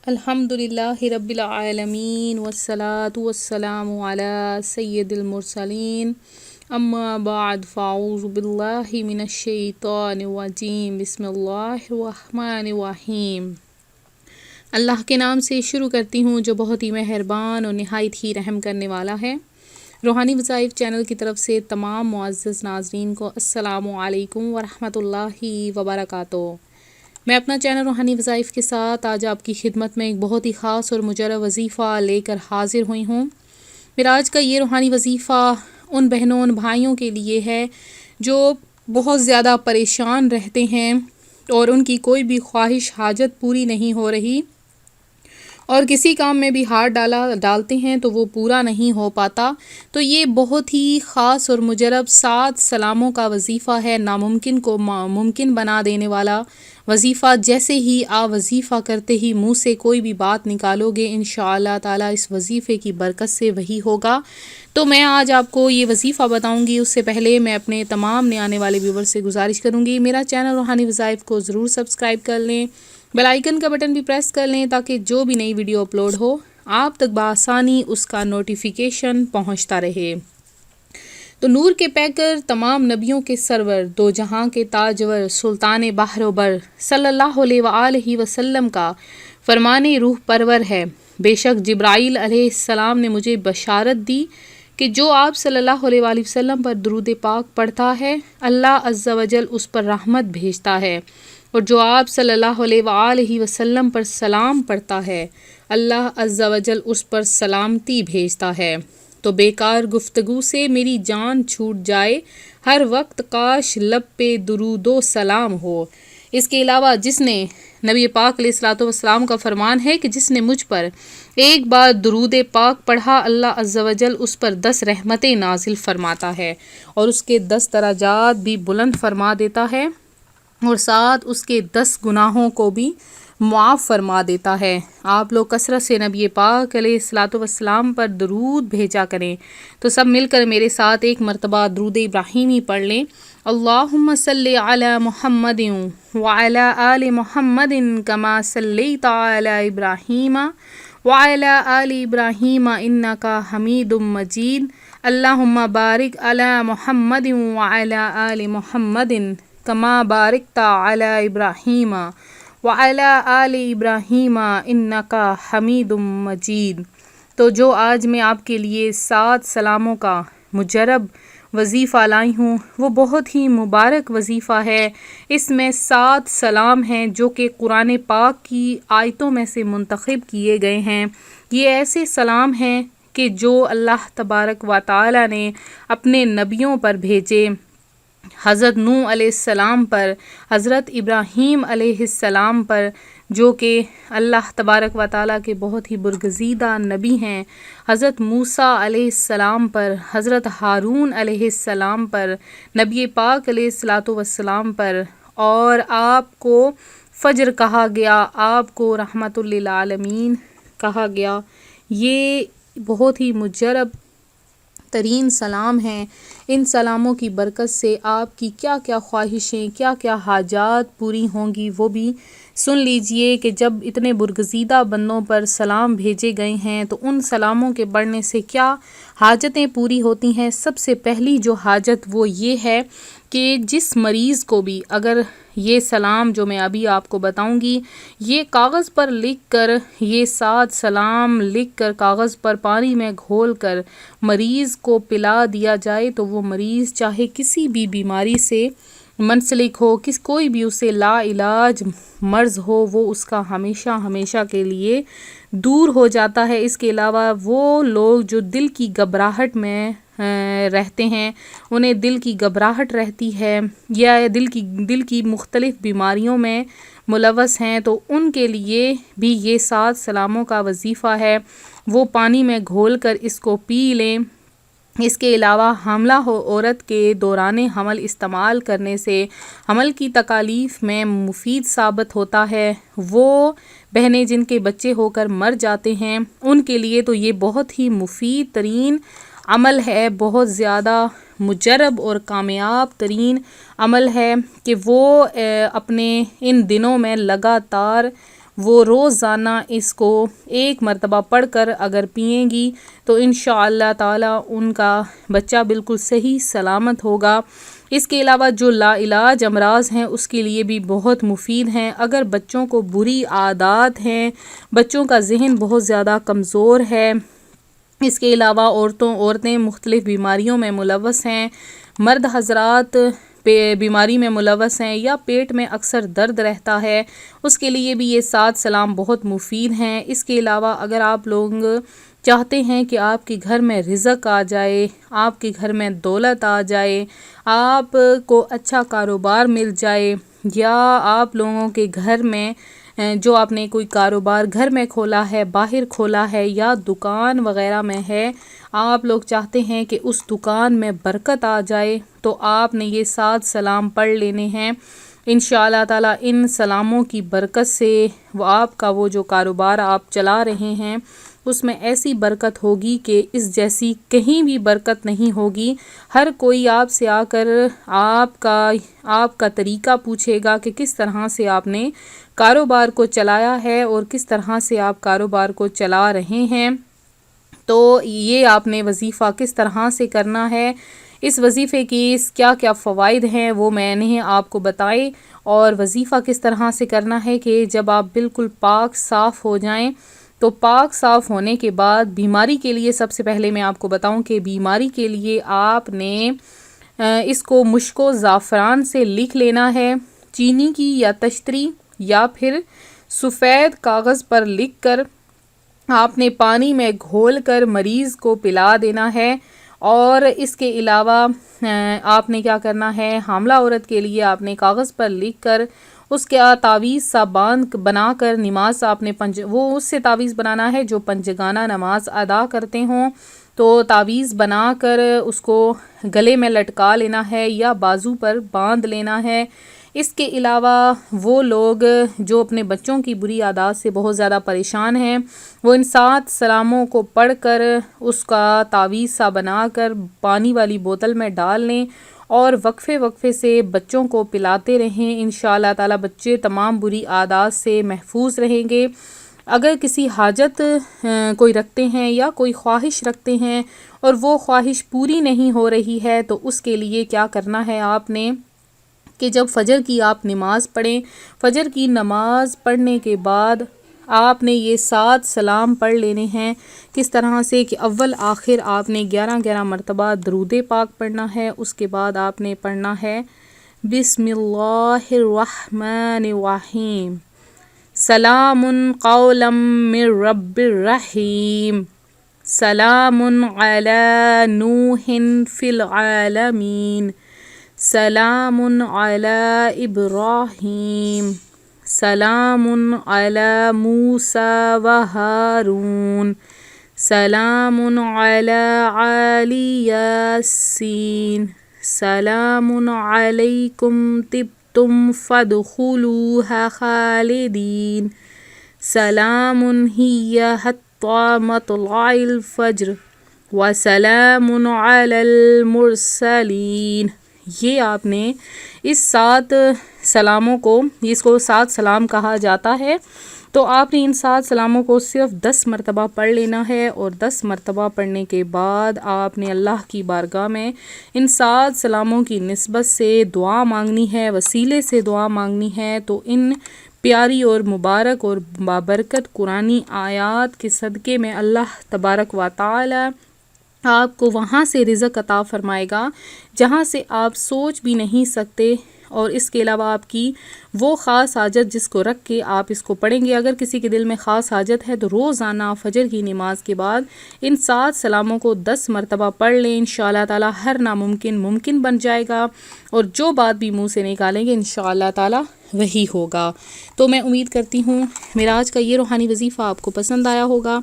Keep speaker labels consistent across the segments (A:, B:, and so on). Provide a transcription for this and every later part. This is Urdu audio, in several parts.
A: الحمدللہ رب العالمین والصلاة والسلام علی سید المرسلین اما بعد فاعوذ باللہ من الشیطان الرجیم بسم اللہ الرحمن الرحیم۔ اللہ کے نام سے شروع کرتی ہوں جو بہت ہی مہربان اور نہایت ہی رحم کرنے والا ہے۔ روحانی وظائف چینل کی طرف سے تمام معزز ناظرین کو السلام علیکم ورحمۃ اللہ وبرکاتہ۔ میں اپنا چینل روحانی وظائف کے ساتھ آج آپ کی خدمت میں ایک بہت ہی خاص اور مجرب وظیفہ لے کر حاضر ہوئی ہوں۔ میرا آج کا یہ روحانی وظیفہ ان بہنوں ان بھائیوں کے لیے ہے جو بہت زیادہ پریشان رہتے ہیں اور ان کی کوئی بھی خواہش حاجت پوری نہیں ہو رہی، اور کسی کام میں بھی ہاتھ ڈالتے ہیں تو وہ پورا نہیں ہو پاتا۔ تو یہ بہت ہی خاص اور مجرب 7 سلاموں کا وظیفہ ہے، ناممکن کو ممکن بنا دینے والا وظیفہ۔ جیسے ہی آپ وظیفہ کرتے ہی منہ سے کوئی بھی بات نکالو گے انشاءاللہ تعالیٰ اس وظیفے کی برکت سے وہی ہوگا۔ تو میں آج آپ کو یہ وظیفہ بتاؤں گی، اس سے پہلے میں اپنے تمام نئے آنے والے ویور سے گزارش کروں گی میرا چینل روحانی وظائف کو ضرور سبسکرائب کر لیں، بیل آئیکن کا بٹن بھی پریس کر لیں تاکہ جو بھی نئی ویڈیو اپلوڈ ہو آپ تک بآسانی اس کا نوٹیفیکیشن پہنچتا رہے۔ تو نور کے پیکر، تمام نبیوں کے سرور، دو جہاں کے تاجور، سلطان بحر و بر صلی اللہ علیہ وآلہ وسلم کا فرمان روح پرور ہے۔ بے شک جبرائیل علیہ السلام نے مجھے بشارت دی کہ جو آپ صلی اللہ علیہ وآلہ وسلم پر درود پاک پڑھتا ہے اللہ عز و جل اس پر رحمت بھیجتا ہے، اور جو آپ صلی اللہ علیہ وآلہ وسلم پر سلام پڑھتا ہے اللہ عز و جل اس پر سلامتی بھیجتا ہے۔ تو بیکار گفتگو سے میری جان چھوٹ جائے، ہر وقت کاش لب پہ درود و سلام ہو۔ اس کے علاوہ جس نے نبی پاک علیہ الصلوۃ والسلام کا فرمان ہے کہ جس نے مجھ پر ایک بار درود پاک پڑھا اللہ عز و جل اس پر 10 رحمتیں نازل فرماتا ہے اور اس کے 10 درجات بھی بلند فرما دیتا ہے، اور ساتھ اس کے 10 گناہوں کو بھی معاف فرما دیتا ہے۔ آپ لوگ کثرت سے نبی پاک علیہ الصلوۃ والسلام پر درود بھیجا کریں۔ تو سب مل کر میرے ساتھ ایک مرتبہ درود ابراہیمی پڑھ لیں۔ اللہم صلی علی محمد وعلی آل محمد کما صلیت علی ابراہیم وعلی آل ابراہیم انک حمید مجید۔ اللہم بارک علی محمد وعلی آل محمد کما بارکت علی ابراہیم وعلی آل ابراہیم انک حمید مجید۔ تو جو آج میں آپ کے لیے 7 سلاموں کا مجرب وظیفہ لائی ہوں وہ بہت ہی مبارک وظیفہ ہے۔ اس میں 7 سلام ہیں جو کہ قرآن پاک کی آیتوں میں سے منتخب کیے گئے ہیں۔ یہ ایسے سلام ہیں کہ جو اللہ تبارک و تعالی نے اپنے نبیوں پر بھیجے، حضرت نوح علیہ السلام پر، حضرت ابراہیم علیہ السلام پر جو کہ اللہ تبارک و تعالیٰ کے بہت ہی برگزیدہ نبی ہیں، حضرت موسیٰ علیہ السلام پر، حضرت ہارون علیہ السلام پر، نبی پاک علیہ الصلوۃ والسلام پر، اور آپ کو فجر کہا گیا، آپ کو رحمت للعالمین کہا گیا۔ یہ بہت ہی مجرب ترین سلام ہیں۔ ان سلاموں کی برکت سے آپ کی کیا کیا خواہشیں، کیا کیا حاجات پوری ہوں گی وہ بھی سن لیجئے کہ جب اتنے برگزیدہ بندوں پر سلام بھیجے گئے ہیں تو ان سلاموں کے پڑھنے سے کیا حاجتیں پوری ہوتی ہیں۔ سب سے پہلی جو حاجت وہ یہ ہے کہ جس مریض کو بھی اگر یہ سلام جو میں ابھی آپ کو بتاؤں گی یہ کاغذ پر لکھ کر، یہ 7 سلام لکھ کر کاغذ پر پانی میں گھول کر مریض کو پلا دیا جائے تو وہ مریض چاہے کسی بھی بیماری سے منسلک ہو، کوئی بھی اسے لا علاج مرض ہو، وہ اس کا ہمیشہ ہمیشہ کے لیے دور ہو جاتا ہے۔ اس کے علاوہ وہ لوگ جو دل کی گھبراہٹ میں رہتے ہیں، انہیں دل کی گھبراہٹ رہتی ہے یا دل کی مختلف بیماریوں میں ملوث ہیں تو ان کے لیے بھی یہ 7 سلاموں کا وظیفہ ہے، وہ پانی میں گھول کر اس کو پی لیں۔ اس کے علاوہ حاملہ عورت کے دوران حمل استعمال کرنے سے حمل کی تکالیف میں مفید ثابت ہوتا ہے۔ وہ بہنیں جن کے بچے ہو کر مر جاتے ہیں ان کے لیے تو یہ بہت ہی مفید ترین عمل ہے، بہت زیادہ مجرب اور کامیاب ترین عمل ہے کہ وہ اپنے ان دنوں میں لگاتار وہ روزانہ اس کو 1 مرتبہ پڑھ کر اگر پئیں گی تو انشاءاللہ تعالی ان کا بچہ بالکل صحیح سلامت ہوگا۔ اس کے علاوہ جو لا علاج امراض ہیں اس کے لیے بھی بہت مفید ہیں۔ اگر بچوں کو بری عادات ہیں، بچوں کا ذہن بہت زیادہ کمزور ہے، اس کے علاوہ عورتیں مختلف بیماریوں میں ملوث ہیں، مرد حضرات بیماری میں ملوث ہیں یا پیٹ میں اکثر درد رہتا ہے، اس کے لیے بھی یہ 7 سلام بہت مفید ہیں۔ اس کے علاوہ اگر آپ لوگ چاہتے ہیں کہ آپ کے گھر میں رزق آ جائے، آپ کے گھر میں دولت آ جائے، آپ کو اچھا کاروبار مل جائے، یا آپ لوگوں کے گھر میں جو آپ نے کوئی کاروبار گھر میں کھولا ہے، باہر کھولا ہے یا دکان وغیرہ میں ہے، آپ لوگ چاہتے ہیں کہ اس دکان میں برکت آ جائے، تو آپ نے یہ 7 سلام پڑھ لینے ہیں۔ انشاءاللہ تعالیٰ ان سلاموں کی برکت سے وہ آپ کا وہ جو کاروبار آپ چلا رہے ہیں اس میں ایسی برکت ہوگی کہ اس جیسی کہیں بھی برکت نہیں ہوگی۔ ہر کوئی آپ سے آ کر آپ کا طریقہ پوچھے گا کہ کس طرح سے آپ نے کاروبار کو چلایا ہے اور کس طرح سے آپ کاروبار کو چلا رہے ہیں۔ تو یہ آپ نے وظیفہ کس طرح سے کرنا ہے، اس وظیفے کی کیا کیا فوائد ہیں وہ میں نے آپ کو بتائے، اور وظیفہ کس طرح سے کرنا ہے کہ جب آپ بالکل پاک صاف ہو جائیں تو پاک صاف ہونے کے بعد بیماری کے لیے سب سے پہلے میں آپ کو بتاؤں کہ بیماری کے لیے آپ نے اس کو مشک و زعفران سے لکھ لینا ہے، چینی کی یا تشتری یا پھر سفید کاغذ پر لکھ کر آپ نے پانی میں گھول کر مریض کو پلا دینا ہے۔ اور اس کے علاوہ آپ نے کیا کرنا ہے، حاملہ عورت کے لیے آپ نے کاغذ پر لکھ کر اس کے تعویذ سا باندھ بنا کر نماز آپ نے وہ اس سے تعویذ بنانا ہے جو پنجگانہ نماز ادا کرتے ہوں، تو تعویذ بنا کر اس کو گلے میں لٹکا لینا ہے یا بازو پر باندھ لینا ہے۔ اس کے علاوہ وہ لوگ جو اپنے بچوں کی بری عادات سے بہت زیادہ پریشان ہیں، وہ ان 7 سلاموں کو پڑھ کر اس کا تعویذ سا بنا کر پانی والی بوتل میں ڈال لیں اور وقفے سے بچوں کو پلاتے رہیں۔ انشاءاللہ تعالی بچے تمام بری عادات سے محفوظ رہیں گے۔ اگر کسی حاجت کوئی رکھتے ہیں یا کوئی خواہش رکھتے ہیں اور وہ خواہش پوری نہیں ہو رہی ہے تو اس کے لیے کیا کرنا ہے آپ نے کہ جب فجر کی آپ نماز پڑھیں، فجر کی نماز پڑھنے کے بعد آپ نے یہ 7 سلام پڑھ لینے ہیں۔ کس طرح سے کہ اول آخر آپ نے 11 مرتبہ درود پاک پڑھنا ہے، اس کے بعد آپ نے پڑھنا ہے بسم اللہ الرحمن الرحیم، سلام قولا من رب الرحیم، سلام علی نوح فی العالمین، سلام علی ابراہیم، سلام علی موسیٰ و ہارون، سلام علی آل یاسین، سلام علیکم طبتم فادخلوها خالدین، سلام ہی حتی مطلع الفجر، وسلام علی المرسلین۔ یہ آپ نے اس 7 سلاموں کو، اس کو 7 سلام کہا جاتا ہے، تو آپ نے ان 7 سلاموں کو صرف 10 مرتبہ پڑھ لینا ہے، اور 10 مرتبہ پڑھنے کے بعد آپ نے اللہ کی بارگاہ میں ان 7 سلاموں کی نسبت سے دعا مانگنی ہے، وسیلے سے دعا مانگنی ہے۔ تو ان پیاری اور مبارک اور بابرکت قرآنی آیات کے صدقے میں اللہ تبارک و تعالی آپ کو وہاں سے رزق عطا فرمائے گا جہاں سے آپ سوچ بھی نہیں سکتے، اور اس کے علاوہ آپ کی وہ خاص حاجت جس کو رکھ کے آپ اس کو پڑھیں گے، اگر کسی کے دل میں خاص حاجت ہے تو روزانہ فجر کی نماز کے بعد ان 7 سلاموں کو 10 مرتبہ پڑھ لیں، انشاءاللہ تعالی ہر ناممکن ممکن بن جائے گا، اور جو بات بھی منہ سے نکالیں گے انشاءاللہ تعالی وہی ہوگا۔ تو میں امید کرتی ہوں میرا آج کا یہ روحانی وظیفہ آپ کو پسند آیا ہوگا۔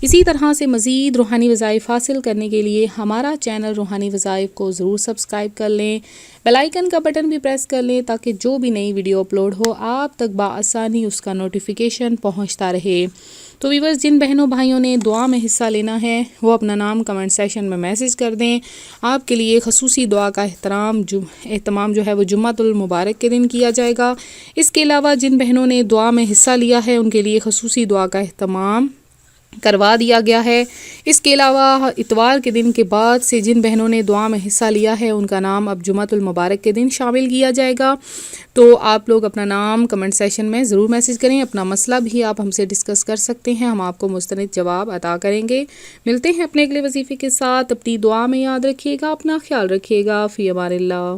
A: اسی طرح سے مزید روحانی وظائف حاصل کرنے کے لیے ہمارا چینل روحانی وظائف کو ضرور سبسکرائب کر لیں، بیل آئیکن کا بٹن بھی پریس کر لیں تاکہ جو بھی نئی ویڈیو اپلوڈ ہو آپ تک بآسانی اس کا نوٹیفیکیشن پہنچتا رہے۔ تو ویورز جن بہنوں بھائیوں نے دعا میں حصہ لینا ہے وہ اپنا نام کمنٹ سیشن میں میسج کر دیں. آپ کے لیے خصوصی دعا کا اہتمام جو ہے وہ جمعۃ المبارک کے دن کیا جائے گا. اس کے علاوہ جن بہنوں نے دعا میں حصہ لیا ہے ان کے لیے خصوصی دعا کا اہتمام کروا دیا گیا ہے. اس کے علاوہ اتوار کے دن کے بعد سے جن بہنوں نے دعا میں حصہ لیا ہے ان کا نام اب جمعۃ المبارک کے دن شامل کیا جائے گا. تو آپ لوگ اپنا نام کمنٹ سیشن میں ضرور میسج کریں. اپنا مسئلہ بھی آپ ہم سے ڈسکس کر سکتے ہیں, ہم آپ کو مستند جواب عطا کریں گے. ملتے ہیں اپنے اگلے وظیفے کے ساتھ. اپنی دعا میں یاد رکھیے گا, اپنا خیال رکھیے گا. فی امان اللہ.